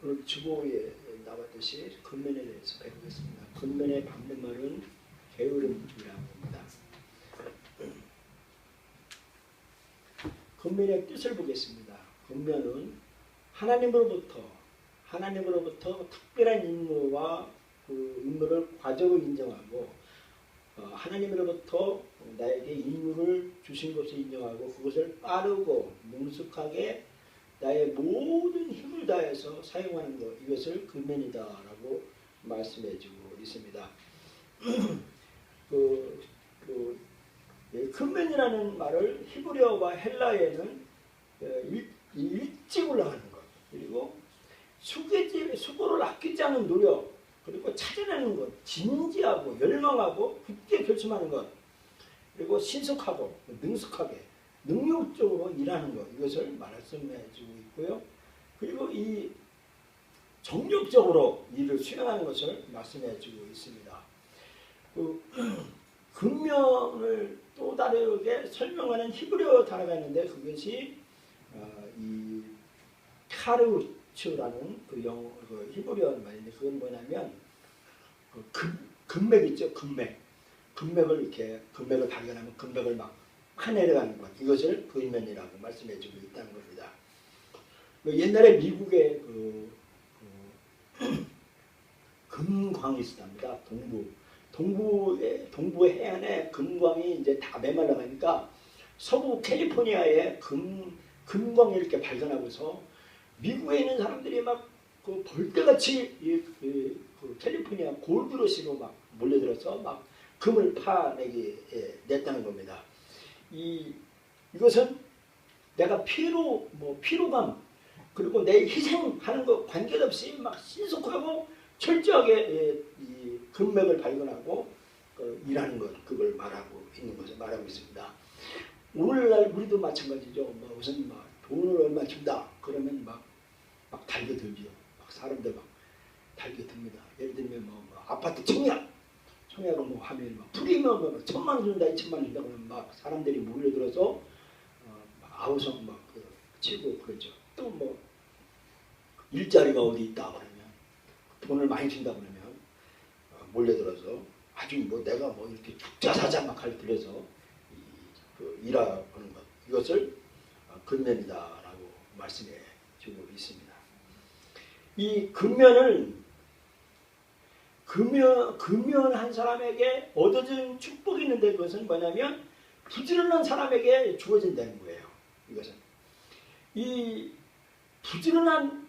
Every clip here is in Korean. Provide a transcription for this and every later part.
오늘 주보에 나왔듯이 근면에 대해서 배우겠습니다. 근면의 반대말은 게으름이라고 합니다. 근면의 뜻을 보겠습니다. 근면은 하나님으로부터 특별한 임무와 그 임무를 과적으로 인정하고 하나님으로부터 나에게 임무를 주신 것을 인정하고 그것을 빠르고 능숙하게 나의 모든 힘을 다해서 사용하는 것, 이것을 근면이다라고 말씀해주고 있습니다. 근면이라는 말을 히브리어와 헬라어에는 일찍 올라가는 것, 그리고 수고를 아끼지 않은 노력, 그리고 찾아내는 것, 진지하고 열망하고 굳게 결심하는 것, 그리고 신속하고 능숙하게 능력적으로 일하는 것, 이것을 말씀해주고 있고요. 그리고 이 정력적으로 일을 수행하는 것을 말씀해주고 있습니다. 근면을 또 다르게 설명하는 히브리어 단어가 있는데 그것이 이 카르우츠라는 그 히브리어 말인데 그건 뭐냐면 금맥 있죠, 금맥을 이렇게 금맥을 발견하면 금맥을 막 파내려가는 것, 이것을 근면이라고 말씀해주고 있다는 겁니다. 옛날에 미국의 금광이 있었답니다. 동부 해안에 금광이 이제 다 메말라가니까 서부 캘리포니아에 금광이 이렇게 발견하고서 미국에 있는 사람들이 막 그 벌떼같이 그 캘리포니아 골드러시로 막 몰려들어서 막 금을 냈다는 겁니다. 이것은 내가 피로감 그리고 내 희생하는 것 관계없이 막 신속하고 철저하게 이 금맥을 발견하고 일하는 것, 그걸 말하고 있습니다. 오늘날 우리도 마찬가지죠. 우선 돈을 얼마 준다 그러면 막 달겨들죠. 막 사람들 막 달겨듭니다. 예를 들면 아파트 청약을 하면 프리미엄 1,000만 원 준다, 2,000만 원 준다 그러면 막 사람들이 몰려들어서 아우성 치고 그러죠. 또 일자리가 어디 있다 그러면 돈을 많이 준다 그러면 몰려들어서 아주 내가 이렇게 죽자사자 막 들여서 일하는 것, 이것을 근면이다라고 말씀해 주고 있습니다. 이 근면한 사람에게 얻어진 축복이 있는데 그것은 뭐냐면 부지런한 사람에게 주어진다는 거예요. 이것은 이 부지런한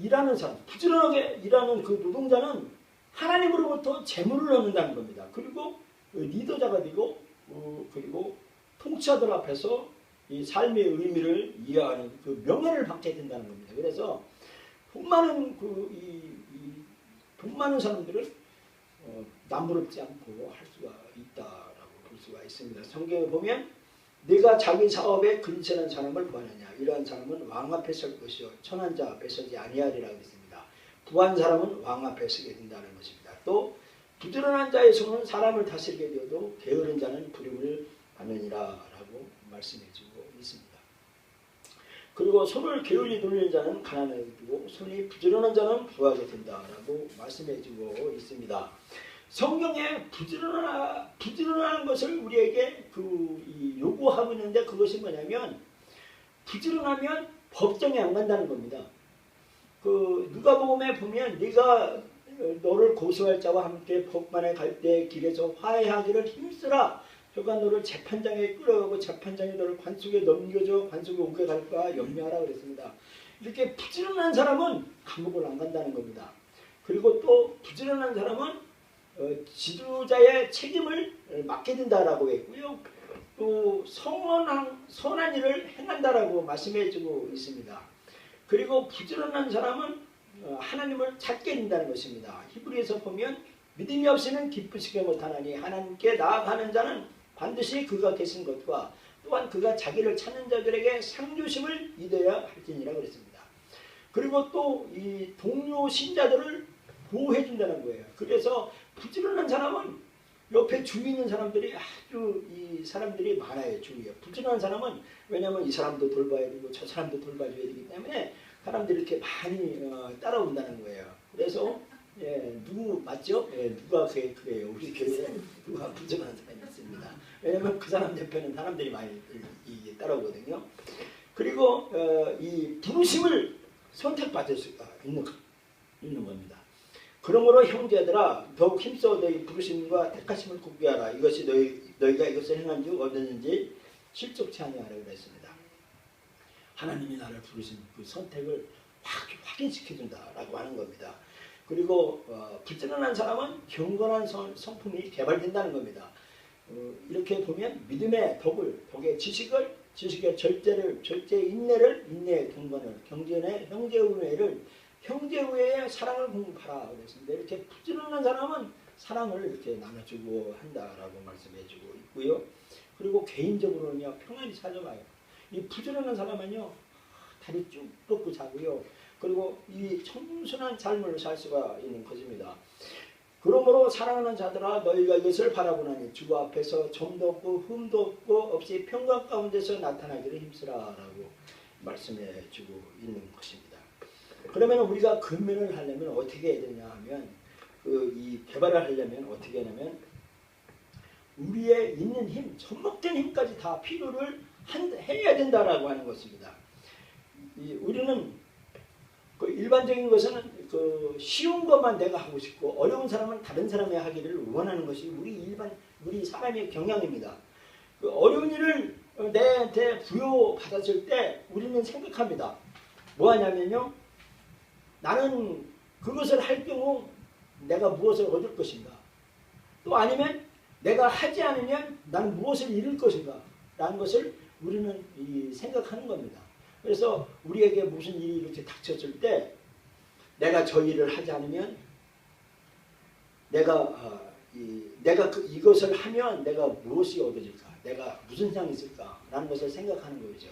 일하는 사람, 부지런하게 일하는 그 노동자는 하나님으로부터 재물을 얻는다는 겁니다. 그리고 리더자가 되고 그리고 통치자들 앞에서 이 삶의 의미를 이해하는 그 명예를 받게 된다는 겁니다. 그래서 돈 많은 사람들은 남부럽지 않고 할 수가 있다라고 볼 수가 있습니다. 성경에 보면 네가 자기 사업에 근신한 사람을 구하느냐, 이러한 사람은 왕 앞에 설 것이요 천한 자 앞에 서지 아니하리라고 했습니다. 부한 사람은 왕 앞에 서게 된다는 것입니다. 또 부지런한 자의 손은 사람을 다스리게 되어도 게으른 자는 부름을 받느니라 라고 말씀해주고 있습니다. 그리고 손을 게을리 돌리는 자는 가난해지고 손이 부지런한 자는 부하게 된다라고 말씀해주고 있습니다. 성경에 부지런한 것을 우리에게 요구하고 있는데 그것이 뭐냐면 부지런하면 법정에 안 간다는 겁니다. 누가복음에 보면 네가 너를 고소할 자와 함께 법관에 갈 때 길에서 화해하기를 힘쓰라. 저가 너를 재판장에 끌어가고 재판장이 너를 관속에 넘겨줘 관속에 오게 갈까 염려하라 그랬습니다. 이렇게 부지런한 사람은 감옥을 안 간다는 겁니다. 그리고 또 부지런한 사람은 지도자의 책임을 맡게 된다라고 했고요. 또 선한 일을 행한다라고 말씀해주고 있습니다. 그리고 부지런한 사람은 하나님을 찾게 된다는 것입니다. 히브리에서 보면 믿음이 없이는 기쁘시게 못하나니 하나님께 나아가는 자는 반드시 그가 계신 것과 또한 그가 자기를 찾는 자들에게 상주심을 믿어야 할지니라 그랬습니다. 그리고 또 이 동료 신자들을 보호해 준다는 거예요. 그래서 부지런한 사람은 옆에 주위 있는 사람들이 아주 이 사람들이 많아요. 주위에. 부지런한 사람은 왜냐하면 이 사람도 돌봐야 되고 저 사람도 돌봐줘야 되기 때문에 사람들이 이렇게 많이 따라온다는 거예요. 그래서 누구 맞죠? 누가 그래요? 우리 교회에 누가 부지런한 사람이 있습니다. 왜냐하면 그 사람 옆에는 사람들이 많이 따라오거든요. 그리고 이 부르심을 선택받을 수가 있는 겁니다. 그러므로 형제들아 더욱 힘써 너희 부르심과 택하심을 굳게 하라. 이것이 너희가 이것을 행한 즉 얻었는지 실족치 아니하라 그랬습니다. 하나님이 나를 부르신 그 선택을 확인시켜준다라고 하는 겁니다. 그리고 불지런한 사람은 경건한 성품이 개발된다는 겁니다. 이렇게 보면 믿음의 덕의 지식의 절제 인내를, 인내의 경건을, 경전의 형제우애를, 형제우애의 사랑을 공급하라 그랬습니다. 이렇게 부지런한 사람은 사랑을 이렇게 나눠주고 한다라고 말씀해주고 있고요. 그리고 개인적으로는요 평안히 살아가요. 이 부지런한 사람은요 다리 쭉 뻗고 자고요. 그리고 이 청순한 삶을 살 수가 있는 것입니다. 그러므로 사랑하는 자들아 너희가 이것을 바라보나니 주 앞에서 점도 없고 흠도 없이 평강 가운데서 나타나기를 힘쓰라라고 말씀해 주고 있는 것입니다. 그러면 우리가 근면을 하려면 어떻게 해야 되냐 하면 이 개발을 하려면 어떻게 하냐면 우리의 있는 힘, 접목된 힘까지 다 필요를 해야 된다라고 하는 것입니다. 우리는 일반적인 것은 쉬운 것만 내가 하고 싶고 어려운 사람은 다른 사람이 하기를 원하는 것이 우리 사람의 경향입니다. 어려운 일을 내한테 부여받았을 때 우리는 생각합니다. 뭐 하냐면요. 나는 그것을 할 경우 내가 무엇을 얻을 것인가. 또 아니면 내가 하지 않으면 나는 무엇을 잃을 것인가. 라는 것을 우리는 생각하는 겁니다. 그래서 우리에게 무슨 일이 이렇게 닥쳤을 때 내가 저 일을 하지 않으면 내가 이것을 하면 내가 무엇이 얻어질까? 내가 무슨 상이 있을까? 라는 것을 생각하는 거죠.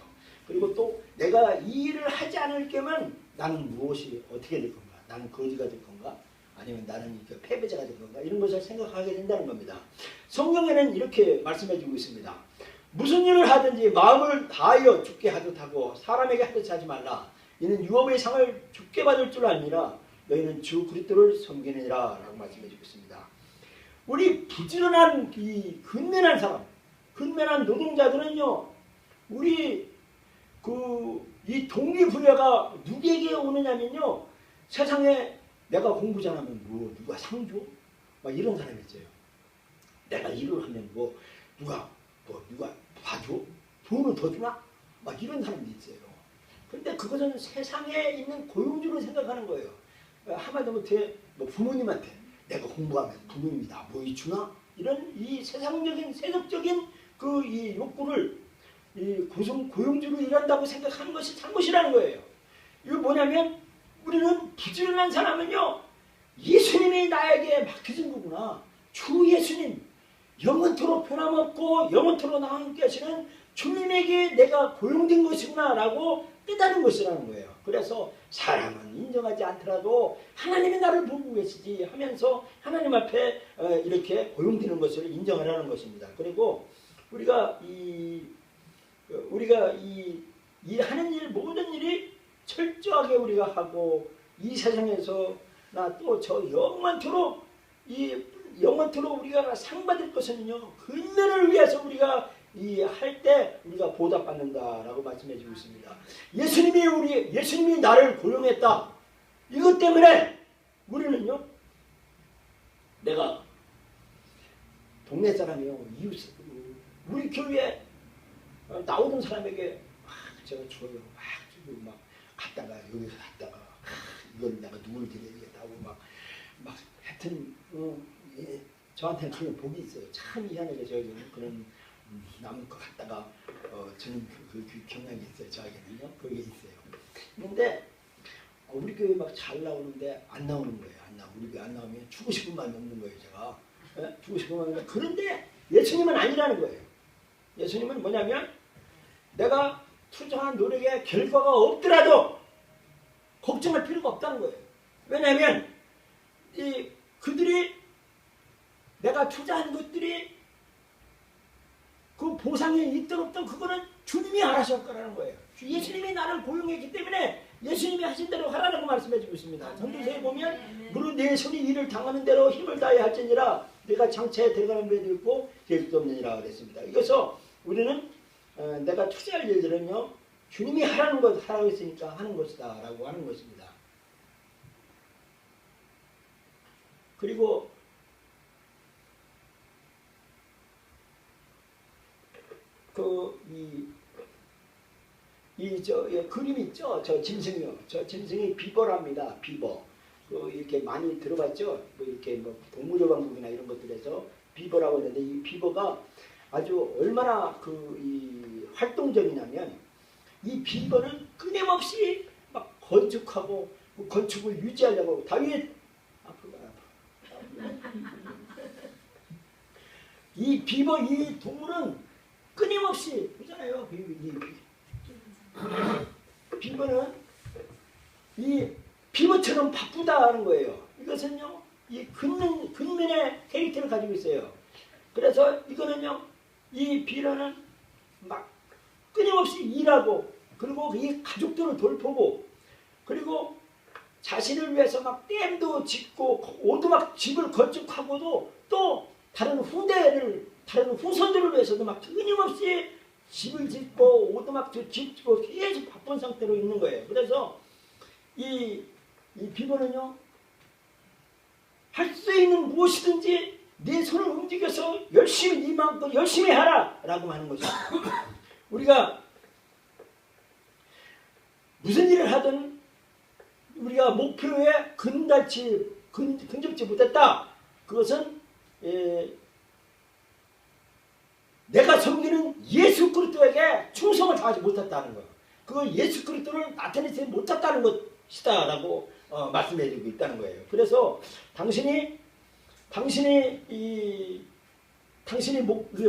그리고 또 내가 이 일을 하지 않을 경우는 나는 무엇이 어떻게 될 건가? 나는 거지가 될 건가? 아니면 나는 패배자가 될 건가? 이런 것을 생각하게 된다는 겁니다. 성경에는 이렇게 말씀해 주고 있습니다. 무슨 일을 하든지 마음을 다하여 주께 하듯 하고 사람에게 하듯 하지 말라. 이는 유업의 상을 주께 받을 줄 아니라 너희는 주 그리스도를 섬기느니라 라고 말씀해 주고 있습니다. 우리 부지런한 이 근면한 사람, 근면한 노동자들은요. 우리 이 동기부여가 누구에게 오느냐면요. 세상에 내가 공부 잘하면 누가 상 줘? 막 이런 사람이 있어요. 내가 일을 하면 누가 봐줘? 돈을 더 주나? 막 이런 사람도 있어요. 근데 그것은 세상에 있는 고용주로 생각하는 거예요. 하마터못해 부모님한테 내가 공부하면 부모님이 나 뭐 주나? 이런 이 세상적인 세속적인 이 욕구를 고용주로 일한다고 생각하는 것이 잘못이라는 거예요. 이거 뭐냐면 우리는 부지런한 사람은요. 예수님이 나에게 맡겨진 거구나. 주 예수님. 영원토록 변함없고 영원토록 나와 함께 하시는 주님에게 내가 고용된 것이구나 라고 깨달은 것이라는 거예요. 그래서 사람은 인정하지 않더라도 하나님이 나를 보고 계시지 하면서 하나님 앞에 이렇게 고용되는 것을 인정하라는 것입니다. 그리고 우리가 이 하는 일 모든 일이 철저하게 우리가 하고 이 세상에서 나 또 저 영원토록 우리가 상 받을 것은요 근면을 위해서 우리가 할 때 우리가 보답받는다라고 말씀해 주고 있습니다. 예수님이 나를 고용했다. 이것 때문에 우리는요 내가 동네 사람이요 이웃 우리 교회에 나오던 사람에게 제가 줘요 막 갔다가 여기서 갔다가 이건 내가 누굴 드려야겠다고 막 하여튼 저한테는 그런 복이 있어요. 참 희한하게 저에게는 그런 남을 것 같다가 저는 그 경향이 있어요. 저에게는요. 그게 있어요. 그런데 우리 교회 막 잘 나오는데 안 나오는 거예요. 안 나오고 우리 교회 안 나오면 주고 싶은 마음이 없는 거예요. 제가 주고 싶은 마음이 없는. 그런데 예수님은 아니라는 거예요. 예수님은 뭐냐면 내가 투자한 노력에 결과가 없더라도 걱정할 필요가 없다는 거예요. 왜냐하면 그들이 내가 투자한 것들이 그 보상이 있든 없든 그거는 주님이 알아서 할 거라는 거예요. 예수님이 나를 고용했기 때문에 예수님이 하신 대로 하라고 말씀해 주고 있습니다. 성경에 보면 무릇 내 손이 일을 당하는 대로 힘을 다해 할지니라 내가 장차에 들어가는 배도 있고 계획도 없느니라 그랬습니다. 이것서 우리는 내가 투자할 일들은요 주님이 하라는 것 하라고 했으니까 하는 것이다 라고 하는 것입니다. 그리고 그림 있죠? 저 짐승이요. 저 짐승이 비버랍니다. 비버. 이렇게 많이 들어봤죠? 이렇게 동물의 왕국이나 이런 것들에서 비버라고 하는데 이 비버가 아주 얼마나 활동적이냐면 이 비버는 끊임없이 막 건축하고 건축을 유지하려고 다윗 이 비버 이 동물은 끊임없이 그잖아요. 비버는 이 비버처럼 바쁘다는 거예요. 이것은요 이 근면의 캐릭터를 가지고 있어요. 그래서 이거는요 이 비버는 막 끊임없이 일하고 그리고 이 가족들을 돌보고 그리고 자신을 위해서 막 댐도 짓고 오두막 집을 건축하고도 또 다른 후손들을 위해서도 막 끊임없이 집을 짓고 오두막도 짓고 계속 바쁜 상태로 있는 거예요. 그래서 이 비버는요 할 수 있는 무엇이든지 내 손을 움직여서 열심히 네 마음껏 열심히 하라 라고 하는 것입니다. 우리가 무슨 일을 하든 우리가 목표에 근접지 못했다. 그것은 내가 섬기는 예수 그리스도에게 충성을 다하지 못했다는 거예요. 그 예수 그리스도를 나타내지 못했다는 것이다 라고 말씀해주고 있다는 거예요. 그래서 당신이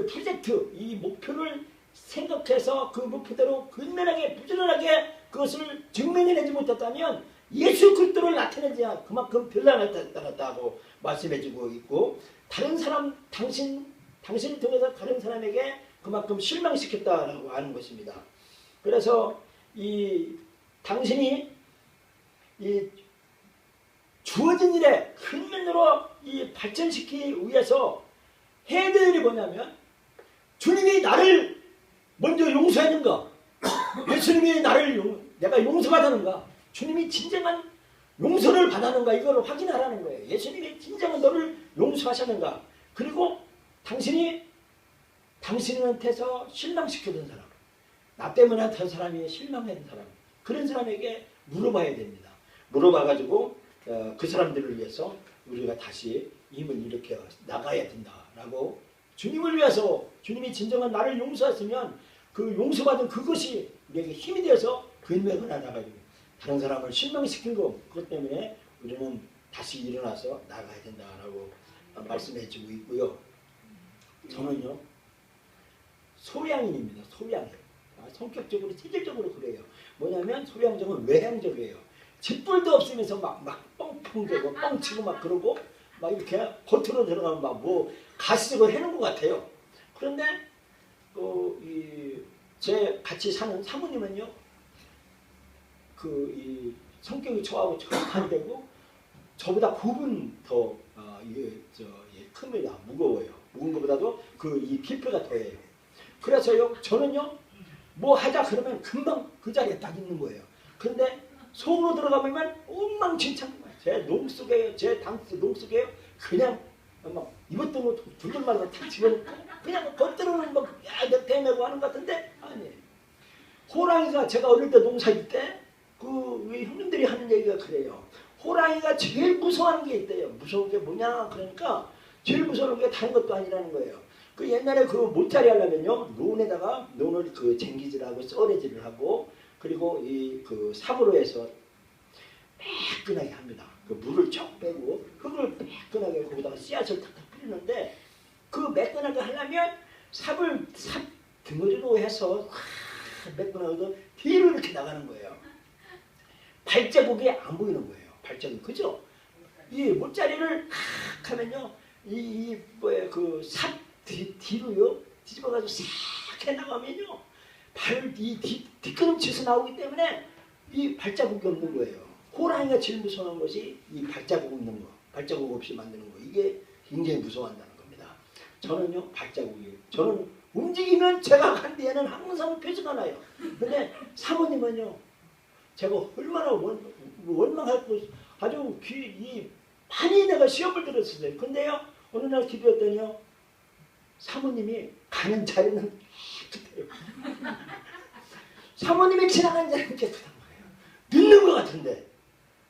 프로젝트 이 목표를 생각해서 그 목표대로 근면하게 부지런하게 그것을 증명해내지 못했다면 예수 그리스도를 나타내지 그만큼 별난 나타났다고 말씀해주고 있고 다른 사람 당신을 통해서 다른 사람에게 그만큼 실망시켰다라고 하는 것입니다. 그래서 당신이 주어진 일에 근면으로 발전시키기 위해서 해야 될 일이 뭐냐면 주님이 나를 먼저 용서했는가? 예수님이 내가 용서받았는가? 주님이 진정한 용서를 받았는가? 이걸 확인하라는 거예요. 예수님이 진정한 너를 용서하셨는가? 그리고 당신한테서 실망시켜준 사람, 나 때문에 저 사람이 실망한 사람, 그런 사람에게 물어봐야 됩니다. 물어봐가지고 그 사람들을 위해서 우리가 다시 힘을 일으켜 나가야 된다라고 주님을 위해서 주님이 진정한 나를 용서했으면 그 용서받은 그것이 우리에게 힘이 되어서 근면을 나가지고 다른 사람을 실망시킨 그것 때문에 우리는 다시 일어나서 나가야 된다라고 말씀해주고 있고요. 저는요 소양인입니다. 소양인. 성격적으로 체질적으로 그래요. 뭐냐면 소양적은 외향적이에요. 짓불도 없으면서 막 뻥뻥대고 뻥치고 막 그러고 막 이렇게 겉으로 들어가면 막 뭐 가시적으로 해놓은 것 같아요. 그런데 제 같이 사는 사모님은요 성격이 저하고 정확한 되고 저보다 9분 더 큽니다. 무거워요. 무거운 것보다도 이 깊이가 더해요. 그래서요 저는요 뭐 하자 그러면 금방 그 자리에 딱 있는 거예요. 그런데 속으로 들어가보면 엉망진창 제 농 속에 제 농 속에 그냥 막 이것도 둘둘말로 탁 집어넣고 그냥 겉으로는 내 대매고 하는 것 같은데 아니에요. 호랑이가 제가 어릴 때 농사일 때 우리 형님들이 하는 얘기가 그래요. 호랑이가 제일 무서워하는 게 있대요. 무서운 게 뭐냐 그러니까 제일 무서운 게 다른 것도 아니라는 거예요. 옛날에 모짜리 하려면요 논에다가 논을 쟁기질하고 썰어질을 하고 그리고 삽으로 해서 매끈하게 합니다. 그 물을 쭉 빼고 흙을 매끈하게 거기다가 씨앗을 탁탁 뿌리는데 그 매끈하게 하려면 삽 등어리로 해서 매끈하게 뒤로 이렇게 나가는 거예요. 발자국이 안 보이는 거예요. 발자국 그죠? 이 못자리를 하면요 그 삽 뒤로요 뒤집어가지고 싹 해나가면요 이 뒷걸음치에서 나오기 때문에 이 발자국이 없는 거예요. 호랑이가 제일 무서워하는 것이 이 발자국 없는 거, 발자국 없이 만드는 거. 이게 굉장히 무서워한다는 겁니다. 저는요 발자국이에요. 저는 움직이면 제가 간 데에는 항상 표지가 나요. 근데 사모님은요 제가 얼마나 원망했고 아주 많이 내가 시험을 들었어요. 근데요 어느 날 기도했더니요 사모님이 가는 자리는 깨끗해요. 사모님이 지나가는 자리는 깨끗한 거예요. 늦는 것 같은데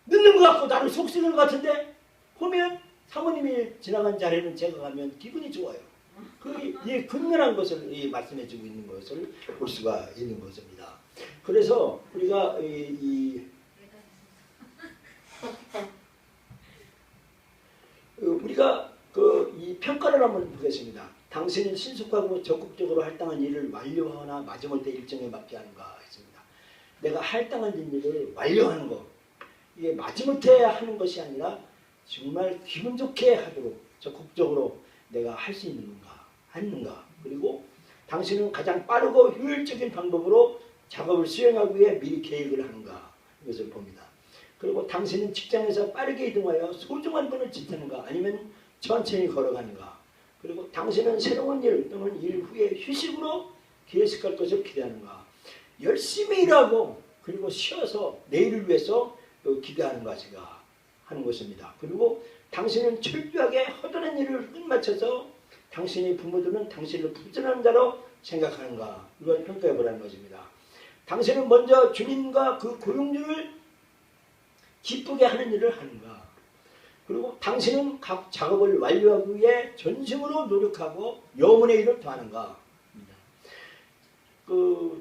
늦는 것 같고 나를 속쓰는 것 같은데 보면 사모님이 지나간 자리는 제가 가면 기분이 좋아요. 이 근면한 것을 말씀해주고 있는 것을 볼 수가 있는 것입니다. 그래서 우리가 이 평가를 한번 보겠습니다. 당신은 신속하고 적극적으로 할당한 일을 완료하거나 마지못해 일정에 맞게 하는가 했습니다. 내가 할당한 일을 완료하는 것 이게 마지못해 하는 것이 아니라 정말 기분 좋게 하도록 적극적으로 내가 할 수 있는 건가 했는가. 그리고 당신은 가장 빠르고 효율적인 방법으로 작업을 수행하기 위해 미리 계획을 하는가 이것을 봅니다. 그리고 당신은 직장에서 빠르게 이동하여 소중한 분을 지키는가 아니면 천천히 걸어가는가. 그리고 당신은 새로운 일 또는 일 후에 휴식으로 계획할 것을 기대하는가. 열심히 일하고 그리고 쉬어서 내일을 위해서 기대하는가 제가 하는 것입니다. 그리고 당신은 철저하게 허전한 일을 끝마쳐서 당신의 부모들은 당신을 부전한 자로 생각하는가. 이걸 평가해 보라는 것입니다. 당신은 먼저 주님과 그 고용주를 기쁘게 하는 일을 하는가. 그리고 당신은 각 작업을 완료하기 위해 전심으로 노력하고 영혼의 일을 더하는가.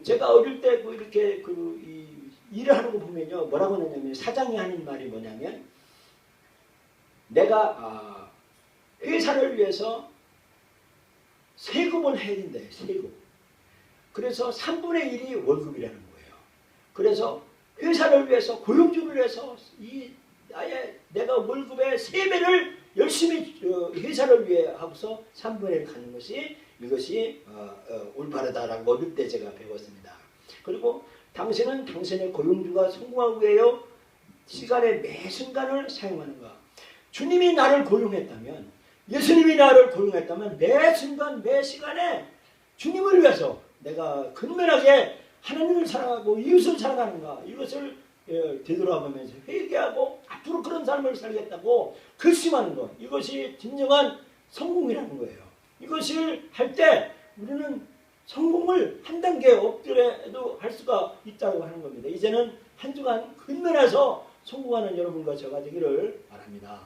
제가 어릴 때 이렇게 일을 하는 거 보면요 뭐라고 하냐면 사장이 하는 말이 뭐냐면 내가 회사를 위해서 세금을 해야 된다. 세금. 그래서 3분의 1이 월급이라는 거예요. 그래서 회사를 위해서 고용주를 위해서 아예 내가 월급의 3배를 열심히 회사를 위해 하고서 3분의 1을 갖는 것이 이것이 올바르다라고 어릴 때 제가 배웠습니다. 그리고 당신은 당신의 고용주가 성공하기 위해 시간의 매 순간을 사용하는가. 주님이 나를 고용했다면 예수님이 나를 고용했다면 매 순간 매 시간에 주님을 위해서 내가 근면하게 하나님을 사랑하고 이웃을 사랑하는가 이것을 되돌아보면서 회개하고 앞으로 그런 삶을 살겠다고 결심하는 것 이것이 진정한 성공이라는 거예요. 이것을 할 때 우리는 성공을 한 단계 엎드려도 할 수가 있다고 하는 겁니다. 이제는 한 주간 근면해서 성공하는 여러분과 저가 되기를 바랍니다.